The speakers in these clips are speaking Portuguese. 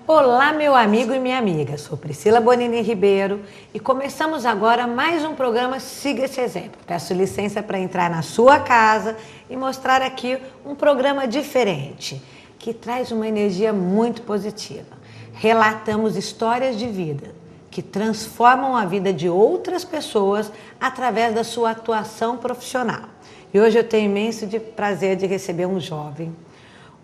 Olá, meu amigo e minha amiga, sou Priscila Bonini Ribeiro e começamos agora mais um programa Siga Esse Exemplo. Peço licença para entrar na sua casa e mostrar aqui um programa diferente, que traz uma energia muito positiva. Relatamos histórias de vida que transformam a vida de outras pessoas através da sua atuação profissional. E hoje eu tenho imenso prazer de receber um jovem,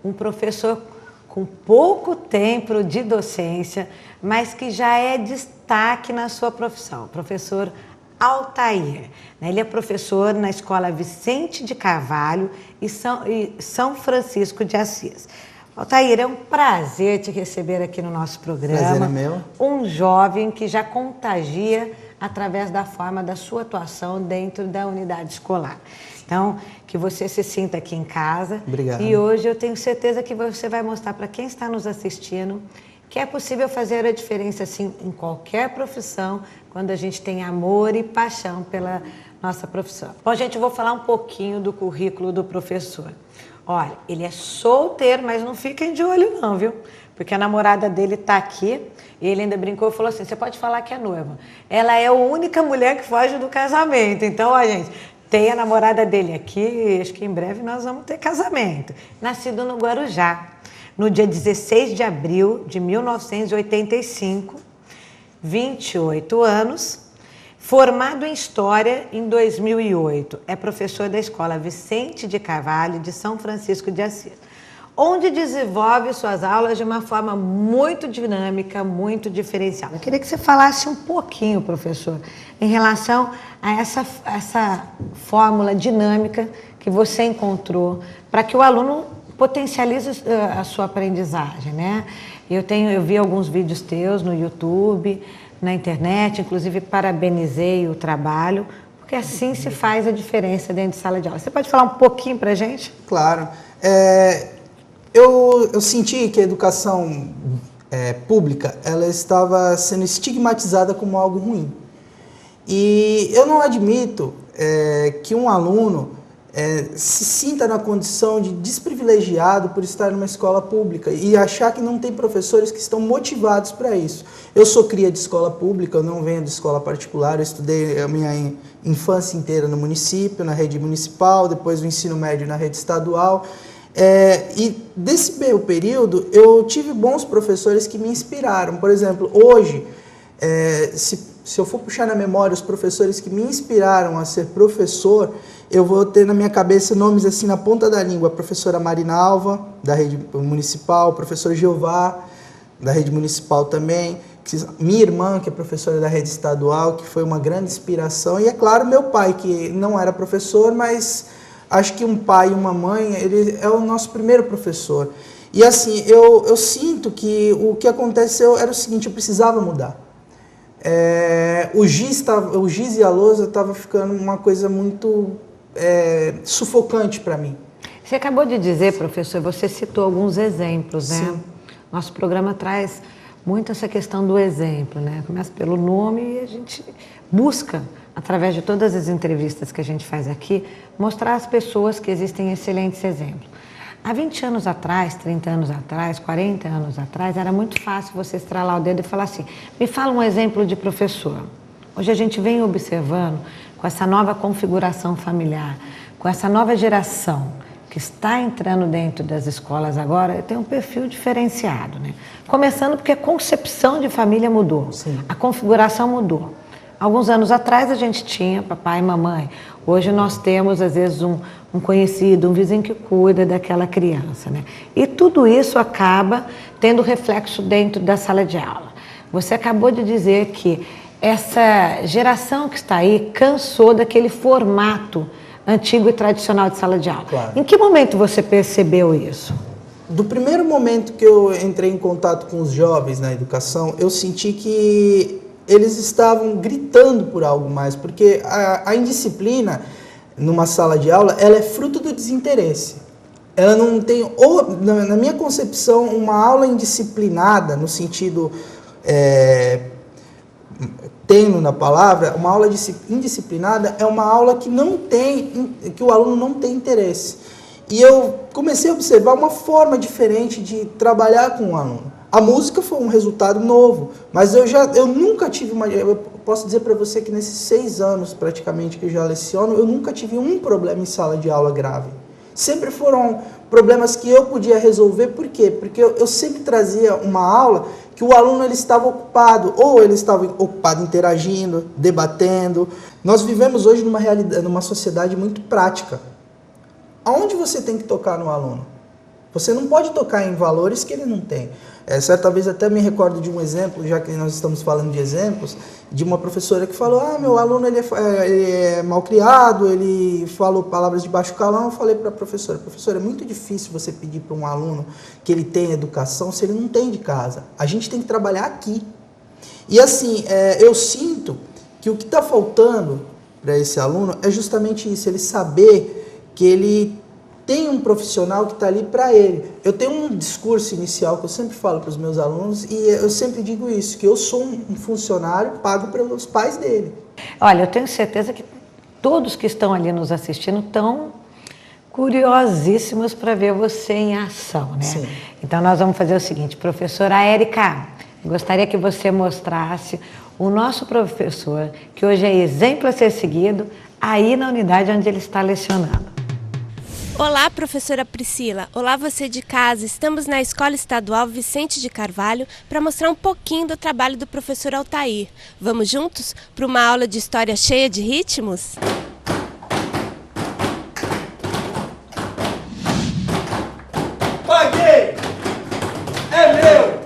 um professor com pouco tempo de docência, mas que já é destaque na sua profissão, professor Altair. Ele é professor na Escola Vicente de Carvalho e São Francisco de Assis. Altair, é um prazer te receber aqui no nosso programa. Prazer é meu. Um jovem que já contagia através da forma da sua atuação dentro da unidade escolar. Então, que você se sinta aqui em casa. Obrigado. E hoje eu tenho certeza que você vai mostrar para quem está nos assistindo que é possível fazer a diferença, assim, em qualquer profissão, quando a gente tem amor e paixão pela nossa profissão. Bom, gente, eu vou falar um pouquinho do currículo do professor. Olha, ele é solteiro, mas não fiquem de olho não, viu? Porque a namorada dele está aqui e ele ainda brincou e falou assim, você pode falar que é noiva. Ela é a única mulher que foge do casamento. Então, ó, gente, tem a namorada dele aqui, acho que em breve nós vamos ter casamento. Nascido no Guarujá, no dia 16 de abril de 1985, 28 anos, formado em História em 2008. É professor da Escola Vicente de Carvalho de São Francisco de Assis, onde desenvolve suas aulas de uma forma muito dinâmica, muito diferenciada. Eu queria que você falasse um pouquinho, professor, em relação a essa fórmula dinâmica que você encontrou para que o aluno potencialize a sua aprendizagem, né? Eu vi alguns vídeos teus no YouTube, na internet, inclusive parabenizei o trabalho, porque assim se faz a diferença dentro de sala de aula. Você pode falar um pouquinho para a gente? Claro. Eu senti que a educação pública ela estava sendo estigmatizada como algo ruim. E eu não admito que um aluno se sinta na condição de desprivilegiado por estar numa escola pública e achar que não tem professores que estão motivados para isso. Eu sou cria de escola pública, eu não venho de escola particular, eu estudei a minha infância inteira no município, na rede municipal, depois o ensino médio na rede estadual. E desse meio período eu tive bons professores que me inspiraram. Por exemplo, hoje, se eu for puxar na memória os professores que me inspiraram a ser professor, eu vou ter na minha cabeça nomes assim na ponta da língua. A professora Marina Alva, da rede municipal, o professor Jeová, da rede municipal também, minha irmã, que é professora da rede estadual, que foi uma grande inspiração, e é claro, meu pai, que não era professor, mas acho que um pai e uma mãe, ele é o nosso primeiro professor. E assim, eu sinto que o que aconteceu era o seguinte, eu precisava mudar. O giz e a lousa estava ficando uma coisa muito sufocante para mim. Você acabou de dizer, professor, você citou alguns exemplos, né? Sim. Nosso programa traz muito essa questão do exemplo, né? Começa pelo nome e a gente busca, através de todas as entrevistas que a gente faz aqui, mostrar às pessoas que existem excelentes exemplos. Há 20 anos atrás, 30 anos atrás, 40 anos atrás, era muito fácil você estralar o dedo e falar assim, me fala um exemplo de professor. Hoje a gente vem observando, com essa nova configuração familiar, com essa nova geração que está entrando dentro das escolas agora, tem um perfil diferenciado, né? Começando porque a concepção de família mudou, Sim. A configuração mudou. Alguns anos atrás a gente tinha papai e mamãe, hoje nós temos às vezes um conhecido, um vizinho que cuida daquela criança, né? E tudo isso acaba tendo reflexo dentro da sala de aula. Você acabou de dizer que essa geração que está aí cansou daquele formato antigo e tradicional de sala de aula. Claro. Em que momento você percebeu isso? Do primeiro momento que eu entrei em contato com os jovens na educação, eu senti que eles estavam gritando por algo mais, porque a indisciplina numa sala de aula, ela é fruto do desinteresse. Ela não tem, na minha concepção, uma aula indisciplinada, no sentido tendo na palavra, uma aula indisciplinada é uma aula que o aluno não tem interesse. E eu comecei a observar uma forma diferente de trabalhar com o aluno. A música foi um resultado novo, mas eu nunca tive eu posso dizer para você que nesses 6 anos praticamente que eu já leciono, eu nunca tive um problema em sala de aula grave. Sempre foram problemas que eu podia resolver, por quê? Porque eu sempre trazia uma aula que o aluno ele estava ocupado, ou ele estava ocupado interagindo, debatendo. Nós vivemos hoje numa realidade, numa sociedade muito prática. Aonde você tem que tocar no aluno? Você não pode tocar em valores que ele não tem. Certa vez até me recordo de um exemplo, já que nós estamos falando de exemplos, de uma professora que falou, meu aluno ele é malcriado, ele falou palavras de baixo calão. Eu falei para a professora, é muito difícil você pedir para um aluno que ele tenha educação se ele não tem de casa. A gente tem que trabalhar aqui. E assim, eu sinto que o que está faltando para esse aluno é justamente isso, ele saber que ele tem um profissional que está ali para ele. Eu tenho um discurso inicial que eu sempre falo para os meus alunos e eu sempre digo isso, que eu sou um funcionário pago pelos pais dele. Olha, eu tenho certeza que todos que estão ali nos assistindo estão curiosíssimos para ver você em ação, né? Sim. Então nós vamos fazer o seguinte, professora Érica, gostaria que você mostrasse o nosso professor, que hoje é exemplo a ser seguido, aí na unidade onde ele está lecionando. Olá, professora Priscila. Olá, você de casa. Estamos na Escola Estadual Vicente de Carvalho para mostrar um pouquinho do trabalho do professor Altair. Vamos juntos para uma aula de história cheia de ritmos? Paguei! É meu!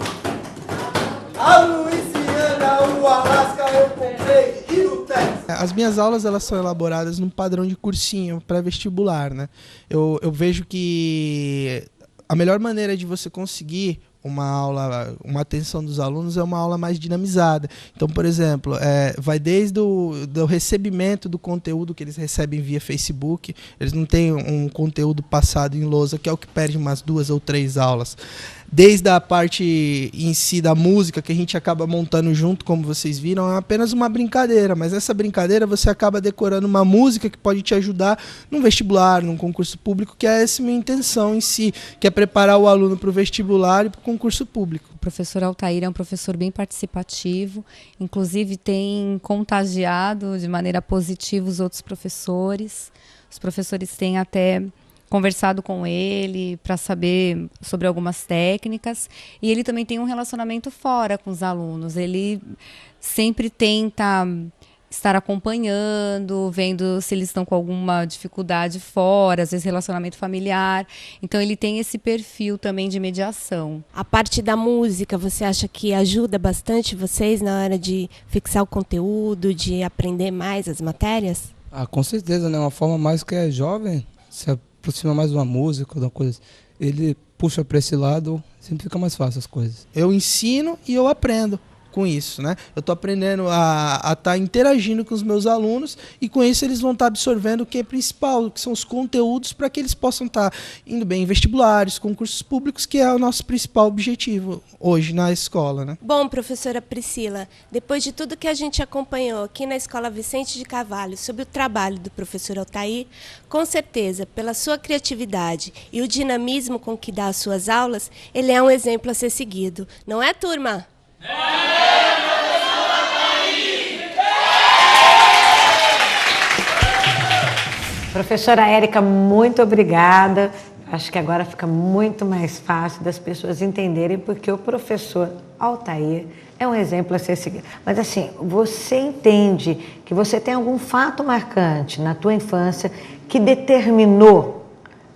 A Louisiana, o Alasca eu comprei e o Texas. As minhas aulas elas são elaboradas num padrão de cursinho pré-vestibular, né? Eu vejo que a melhor maneira de você conseguir uma aula, uma atenção dos alunos é uma aula mais dinamizada. Então, por exemplo, vai desde do recebimento do conteúdo que eles recebem via Facebook, eles não têm um conteúdo passado em lousa, que é o que perde umas 2 ou 3 aulas. Desde a parte em si da música, que a gente acaba montando junto, como vocês viram, é apenas uma brincadeira, mas essa brincadeira você acaba decorando uma música que pode te ajudar num vestibular, num concurso público, que é essa minha intenção em si, que é preparar o aluno para o vestibular e para o concurso público. O professor Altair é um professor bem participativo, inclusive tem contagiado de maneira positiva os outros professores. Os professores têm até conversado com ele para saber sobre algumas técnicas, e ele também tem um relacionamento fora com os alunos. Ele sempre tenta estar acompanhando, vendo se eles estão com alguma dificuldade fora, às vezes relacionamento familiar. Então ele tem esse perfil também de mediação. A parte da música, você acha que ajuda bastante vocês na hora de fixar o conteúdo, de aprender mais as matérias? Com certeza, né? Uma forma mais que é jovem, se aproxima mais de uma música, de uma coisa. Ele puxa para esse lado, sempre fica mais fácil as coisas. Eu ensino e eu aprendo com isso, né? Eu estou aprendendo a estar interagindo com os meus alunos e com isso eles vão estar absorvendo o que é principal, que são os conteúdos para que eles possam estar indo bem em vestibulares, concursos públicos, que é o nosso principal objetivo hoje na escola, né? Bom, professora Priscila, depois de tudo que a gente acompanhou aqui na Escola Vicente de Carvalho sobre o trabalho do professor Altair, com certeza, pela sua criatividade e o dinamismo com que dá as suas aulas, ele é um exemplo a ser seguido. Não é, turma? Professora Érica, muito obrigada. Acho que agora fica muito mais fácil das pessoas entenderem porque o professor Altair é um exemplo a ser seguido. Mas assim, você entende que você tem algum fato marcante na tua infância que determinou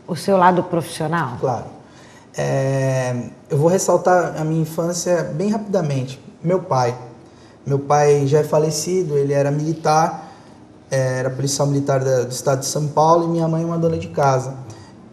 o seu lado profissional? Claro. Eu vou ressaltar a minha infância bem rapidamente. Meu pai já é falecido, ele era militar, era policial militar do estado de São Paulo, e minha mãe é uma dona de casa.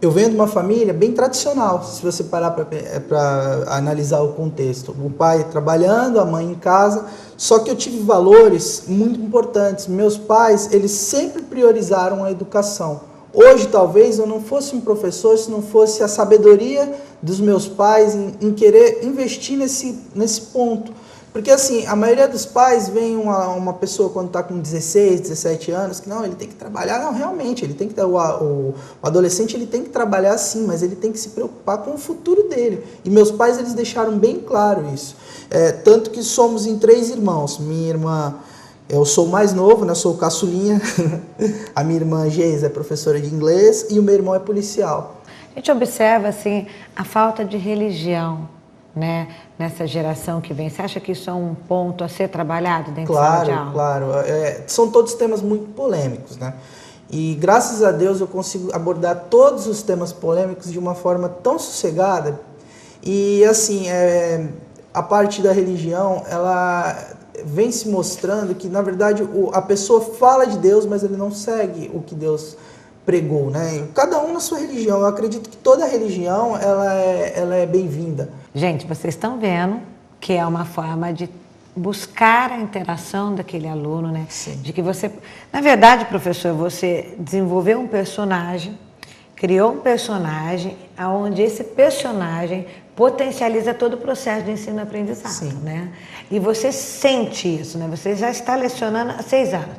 Eu venho de uma família bem tradicional, se você parar para analisar o contexto. O pai trabalhando, a mãe em casa, só que eu tive valores muito importantes. Meus pais, eles sempre priorizaram a educação. Hoje, talvez, eu não fosse um professor se não fosse a sabedoria dos meus pais em querer investir nesse ponto. Porque assim, a maioria dos pais vem uma pessoa quando está com 16, 17 anos, que não, ele tem que trabalhar. Não, realmente, ele tem que o adolescente ele tem que trabalhar sim, mas ele tem que se preocupar com o futuro dele. E meus pais, eles deixaram bem claro isso. Tanto que somos em 3 irmãos. Minha irmã, eu sou o mais novo, né? Eu sou o caçulinha. A minha irmã Geisa é professora de inglês e o meu irmão é policial. A gente observa assim a falta de religião, né, nessa geração que vem. Você acha que isso é um ponto a ser trabalhado dentro da sala de aula? Claro. São todos temas muito polêmicos, né? E graças a Deus eu consigo abordar todos os temas polêmicos de uma forma tão sossegada. E assim, a parte da religião, ela vem se mostrando que, na verdade, a pessoa fala de Deus, mas ele não segue o que Deus pregou, né? Cada um na sua religião. Eu acredito que toda religião ela é bem-vinda. Gente, vocês estão vendo que é uma forma de buscar a interação daquele aluno, né? Sim. De que você, na verdade, professor, você desenvolveu um personagem, criou um personagem, onde esse personagem potencializa todo o processo de ensino-aprendizado, né? E você sente isso, né? Você já está lecionando há 6 anos.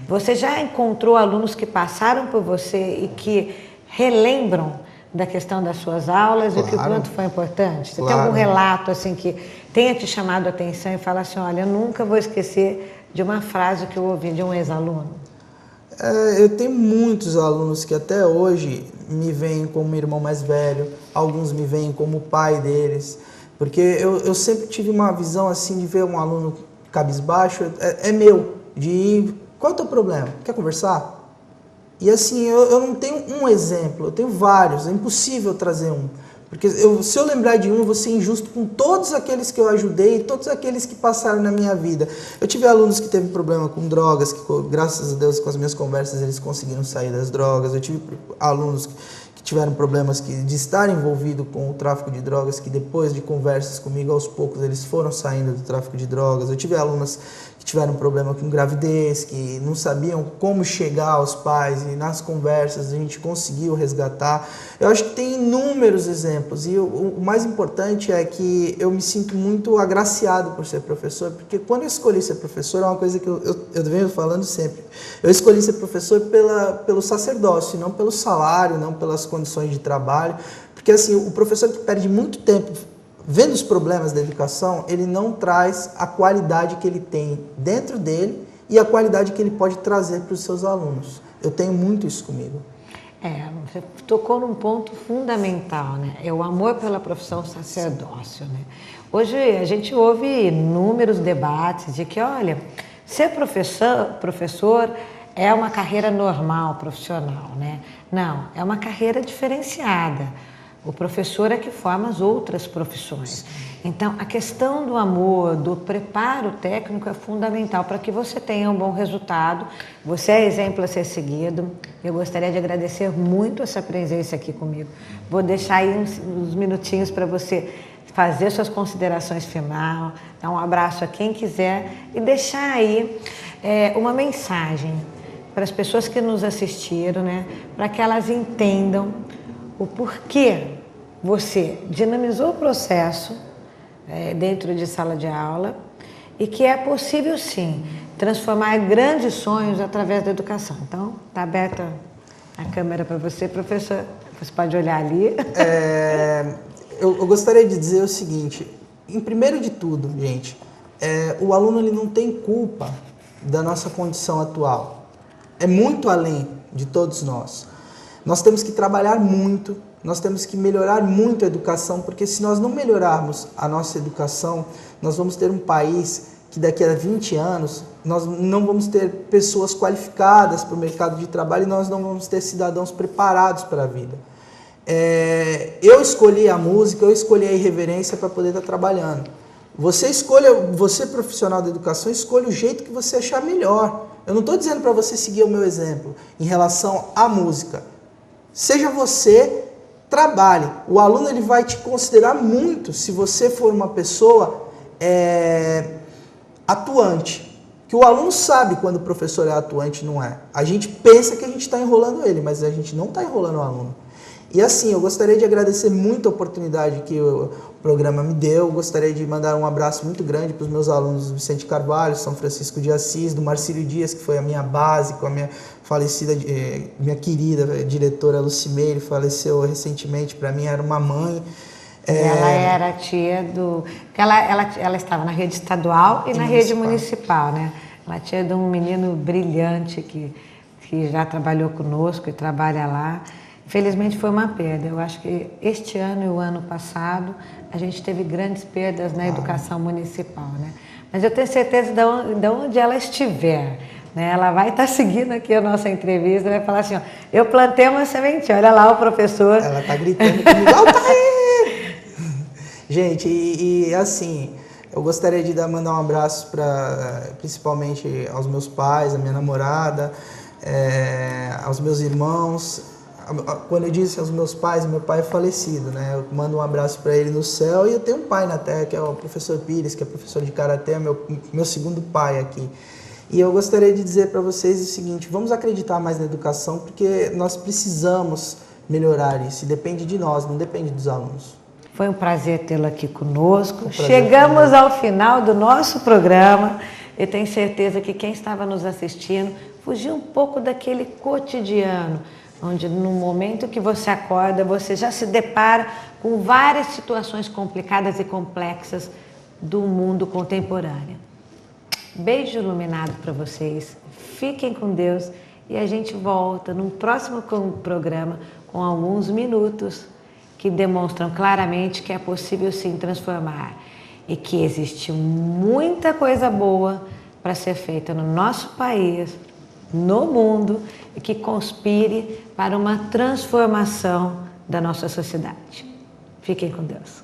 Você já encontrou alunos que passaram por você e que relembram da questão das suas aulas e que o quanto foi importante? Você tem algum relato assim que tenha te chamado a atenção e fala assim, olha, eu nunca vou esquecer de uma frase que eu ouvi de um ex-aluno? Eu tenho muitos alunos que até hoje me veem como irmão mais velho, alguns me veem como pai deles, porque eu sempre tive uma visão assim de ver um aluno cabisbaixo, meu, de qual é o teu problema? Quer conversar? E assim, eu não tenho um exemplo, eu tenho vários, é impossível trazer um. Porque se eu lembrar de um, eu vou ser injusto com todos aqueles que eu ajudei, todos aqueles que passaram na minha vida. Eu tive alunos que teve problema com drogas, que graças a Deus com as minhas conversas eles conseguiram sair das drogas. Eu tive alunos que tiveram problemas de estar envolvido com o tráfico de drogas, que depois de conversas comigo, aos poucos, eles foram saindo do tráfico de drogas. Eu tive alunos que tiveram problema com gravidez, que não sabiam como chegar aos pais, e nas conversas a gente conseguiu resgatar. Eu acho que tem inúmeros exemplos, e o mais importante é que eu me sinto muito agraciado por ser professor, porque quando eu escolhi ser professor, é uma coisa que eu venho falando sempre, eu escolhi ser professor pelo sacerdócio, não pelo salário, não pelas condições de trabalho, porque assim, o professor que perde muito tempo vendo os problemas da educação, ele não traz a qualidade que ele tem dentro dele e a qualidade que ele pode trazer para os seus alunos. Eu tenho muito isso comigo. Você tocou num ponto fundamental, né? É o amor pela profissão sacerdócio, né? Hoje a gente ouve inúmeros debates de que, olha, ser professor é uma carreira normal, profissional, né? Não, é uma carreira diferenciada. O professor é que forma as outras profissões. Então, a questão do amor, do preparo técnico é fundamental para que você tenha um bom resultado. Você é exemplo a ser seguido. Eu gostaria de agradecer muito essa presença aqui comigo. Vou deixar aí uns minutinhos para você fazer suas considerações finais, dar um abraço a quem quiser e deixar aí uma mensagem para as pessoas que nos assistiram, né, para que elas entendam o porquê você dinamizou o processo dentro de sala de aula e que é possível, sim, transformar grandes sonhos através da educação. Então, está aberta a câmera para você, professor. Você pode olhar ali. Eu gostaria de dizer o seguinte, em primeiro de tudo, gente, o aluno ele não tem culpa da nossa condição atual. É muito além de todos nós. Nós temos que trabalhar muito, nós temos que melhorar muito a educação, porque se nós não melhorarmos a nossa educação, nós vamos ter um país que daqui a 20 anos nós não vamos ter pessoas qualificadas para o mercado de trabalho e nós não vamos ter cidadãos preparados para a vida. Eu escolhi a música, eu escolhi a irreverência para poder estar trabalhando. Você profissional da educação, escolha o jeito que você achar melhor. Eu não estou dizendo para você seguir o meu exemplo em relação à música. Seja você, trabalhe. O aluno ele vai te considerar muito se você for uma pessoa atuante. Que o aluno sabe quando o professor é atuante, não é. A gente pensa que a gente está enrolando ele, mas a gente não está enrolando o aluno. E assim, eu gostaria de agradecer muito a oportunidade que o programa me deu. Gostaria de mandar um abraço muito grande para os meus alunos do Vicente Carvalho, São Francisco de Assis, do Marcílio Dias, que foi a minha base, com a minha falecida, minha querida diretora Lucimeire, faleceu recentemente, para mim era uma mãe. Ela era tia do... Ela estava na rede estadual e na rede municipal, né? Ela tia de um menino brilhante que já trabalhou conosco e trabalha lá. Infelizmente foi uma perda. Eu acho que este ano e o ano passado a gente teve grandes perdas na educação municipal, né? Mas eu tenho certeza de onde ela estiver, né? Ela vai estar seguindo aqui a nossa entrevista, vai falar assim, ó, eu plantei uma sementinha, olha lá o professor. Ela está gritando comigo, Altair! Gente, e assim, eu gostaria de mandar um abraço principalmente aos meus pais, à minha namorada, aos meus irmãos. Quando eu disse aos meus pais, meu pai é falecido, né? Eu mando um abraço para ele no céu, e eu tenho um pai na terra, que é o professor Pires, que é professor de karatê, meu segundo pai aqui. E eu gostaria de dizer para vocês o seguinte, vamos acreditar mais na educação, porque nós precisamos melhorar isso, e depende de nós, não depende dos alunos. Foi um prazer tê-lo aqui conosco. Chegamos ao final do nosso programa. Eu tenho certeza que quem estava nos assistindo fugiu um pouco daquele cotidiano, onde no momento que você acorda, você já se depara com várias situações complicadas e complexas do mundo contemporâneo. Beijo iluminado para vocês, fiquem com Deus e a gente volta num próximo programa com alguns minutos que demonstram claramente que é possível sim transformar e que existe muita coisa boa para ser feita no nosso país, no mundo, e que conspire para uma transformação da nossa sociedade. Fiquem com Deus.